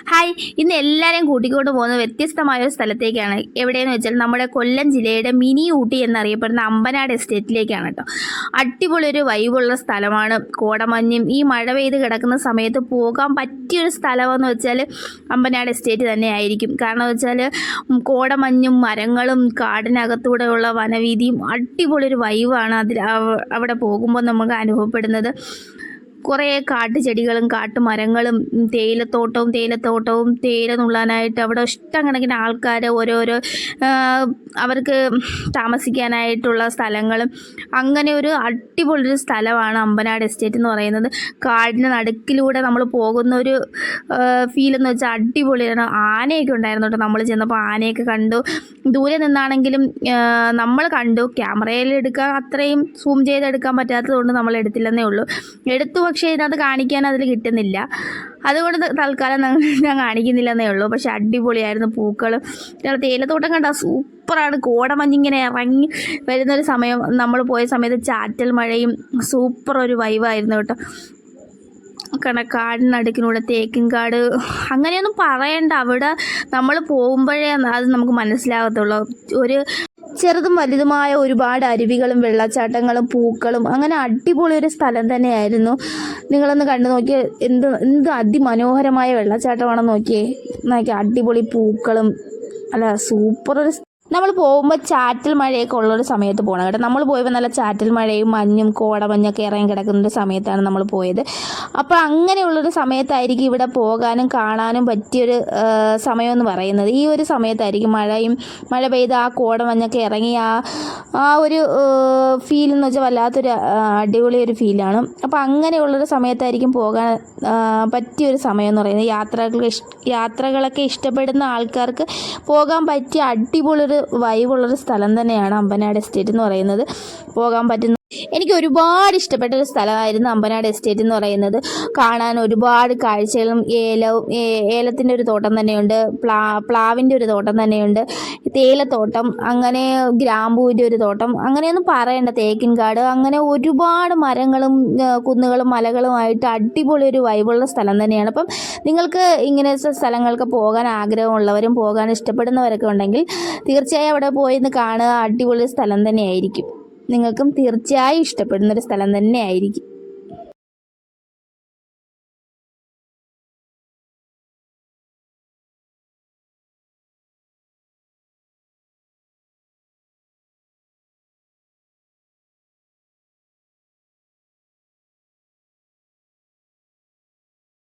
Hi, ഇന്ന് എല്ലാവരെയും കൂട്ടിക്കൊണ്ട് പോകുന്നത് വ്യത്യസ്തമായ ഒരു സ്ഥലത്തേക്കാണ്. എവിടെയെന്ന് വെച്ചാൽ നമ്മുടെ കൊല്ലം ജില്ലയുടെ മിനി ഊട്ടി എന്നറിയപ്പെടുന്ന അമ്പനാട് എസ്റ്റേറ്റിലേക്കാണ് കേട്ടോ. അടിപൊളി ഒരു വൈബുള്ള സ്ഥലമാണ്. കോടമഞ്ഞും ഈ മഴ പെയ്ത് കിടക്കുന്ന സമയത്ത് പോകാൻ പറ്റിയൊരു സ്ഥലമെന്ന് വെച്ചാൽ അമ്പനാട് എസ്റ്റേറ്റ് തന്നെ ആയിരിക്കും. കാരണം വെച്ചാൽ കോടമഞ്ഞും മരങ്ങളും കാടിനകത്തൂടെയുള്ള വനവീതിയും അടിപൊളി ഒരു വൈബാണ് അവിടെ പോകുമ്പോൾ നമുക്ക് അനുഭവപ്പെടുന്നത്. കുറേ കാട്ടുചെടികളും കാട്ടുമരങ്ങളും തേയിലത്തോട്ടവും തേയില നുള്ളാനായിട്ട് അവിടെ ഇഷ്ടം കണക്കിന് ആൾക്കാർ ഓരോരോ അവർക്ക് താമസിക്കാനായിട്ടുള്ള സ്ഥലങ്ങളും അങ്ങനെ ഒരു അടിപൊളിയൊരു സ്ഥലമാണ് അമ്പനാട് എസ്റ്റേറ്റ് എന്ന് പറയുന്നത്. കാടിന് നടുക്കിലൂടെ നമ്മൾ പോകുന്ന ഒരു ഫീലെന്ന് വെച്ചാൽ അടിപൊളിയാണ്. ആനയൊക്കെ ഉണ്ടായിരുന്നു കേട്ടോ. നമ്മൾ ചെന്നപ്പോൾ ആനയൊക്കെ കണ്ടു. ദൂരെ നിന്നാണെങ്കിലും നമ്മൾ കണ്ടു. ക്യാമറയിൽ എടുക്കാൻ അത്രയും സൂം ചെയ്തെടുക്കാൻ പറ്റാത്തതുകൊണ്ട് നമ്മൾ എടുത്തില്ലെന്നേ ഉള്ളൂ. എടുത്തു, പക്ഷേ ഇതിനകത്ത് കാണിക്കാൻ അതിൽ കിട്ടുന്നില്ല. അതുകൊണ്ട് തൽക്കാലം ഞാൻ കാണിക്കുന്നില്ലെന്നേ ഉള്ളൂ. പക്ഷെ അടിപൊളിയായിരുന്നു. പൂക്കളും തേയിലത്തോട്ടം കണ്ട സൂപ്പറാണ്. കോടമഞ്ഞിങ്ങനെ ഇറങ്ങി വരുന്നൊരു സമയം, നമ്മൾ പോയ സമയത്ത് ചാറ്റൽ മഴയും സൂപ്പർ ഒരു വൈബായിരുന്നു കേട്ടോ. കാടിനടുക്കിലൂടെ തേക്കിൻകാട് അങ്ങനെയൊന്നും പറയണ്ട. അവിടെ നമ്മൾ പോകുമ്പോഴേ അത് നമുക്ക് മനസ്സിലാകത്തുള്ളൂ. ഒരു ചെറുതും വലുതുമായ ഒരുപാട് അരുവികളും വെള്ളച്ചാട്ടങ്ങളും പൂക്കളും അങ്ങനെ അടിപൊളി ഒരു സ്ഥലം തന്നെയായിരുന്നു. നിങ്ങളൊന്ന് കണ്ടു നോക്കിയേ, എന്ത് അതിമനോഹരമായ വെള്ളച്ചാട്ടമാണെന്ന് നോക്കിയേ. അടിപൊളി പൂക്കളും സൂപ്പർ ഒരു. നമ്മൾ പോകുമ്പോൾ ചാറ്റൽ മഴയൊക്കെ ഉള്ളൊരു സമയത്ത് പോകണം കേട്ടോ. നമ്മൾ പോയപ്പോൾ നല്ല ചാറ്റൽ മഴയും മഞ്ഞും കോടമഞ്ഞൊക്കെ ഇറങ്ങി കിടക്കുന്നൊരു സമയത്താണ് നമ്മൾ പോയത്. അപ്പോൾ അങ്ങനെയുള്ളൊരു സമയത്തായിരിക്കും ഇവിടെ പോകാനും കാണാനും പറ്റിയൊരു സമയമെന്ന് പറയുന്നത്. ഈ ഒരു സമയത്തായിരിക്കും മഴ പെയ്ത് ആ കോടമഞ്ഞൊക്കെ ഇറങ്ങി ആ ഒരു ഫീൽ എന്ന് വെച്ചാൽ വല്ലാത്തൊരു അടിപൊളി ഒരു ഫീലാണ്. അപ്പോൾ അങ്ങനെയുള്ളൊരു സമയത്തായിരിക്കും പോകാൻ പറ്റിയൊരു സമയം എന്ന് പറയുന്നത്. യാത്രകളൊക്കെ ഇഷ്ടപ്പെടുന്ന ആൾക്കാർക്ക് പോകാൻ പറ്റിയ അടിപൊളിയൊരു വൈബുള്ളൊരു സ്ഥലം തന്നെയാണ് അമ്പനാട് എസ്റ്റേറ്റ് എന്ന് പറയുന്നത്. പോകാൻ പറ്റുന്ന എനിക്ക് ഒരുപാട് ഇഷ്ടപ്പെട്ട ഒരു സ്ഥലമായിരുന്നു അമ്പനാട് എസ്റ്റേറ്റ് എന്ന് പറയുന്നത്. കാണാൻ ഒരുപാട് കാഴ്ചകളും ഏലത്തിൻ്റെ ഒരു തോട്ടം തന്നെയുണ്ട്, പ്ലാവിൻ്റെ ഒരു തോട്ടം തന്നെയുണ്ട്, തേയിലത്തോട്ടം, അങ്ങനെ ഗ്രാമ്പൂവിൻ്റെ ഒരു തോട്ടം, അങ്ങനെയൊന്നും പറയണ്ട, തേക്കിൻകാട്, അങ്ങനെ ഒരുപാട് മരങ്ങളും കുന്നുകളും മലകളുമായിട്ട് അടിപൊളി ഒരു വൈബുള്ള സ്ഥലം തന്നെയാണ്. അപ്പം നിങ്ങൾക്ക് ഇങ്ങനത്തെ സ്ഥലങ്ങൾക്ക് പോകാൻ ആഗ്രഹമുള്ളവരും പോകാൻ ഇഷ്ടപ്പെടുന്നവരൊക്കെ ഉണ്ടെങ്കിൽ തീർച്ചയായും അവിടെ പോയി കാണുക. അടിപൊളി സ്ഥലം തന്നെയായിരിക്കും. നിങ്ങൾക്കും തീർച്ചയായും ഇഷ്ടപ്പെടുന്നൊരു സ്ഥലം തന്നെയായിരിക്കും.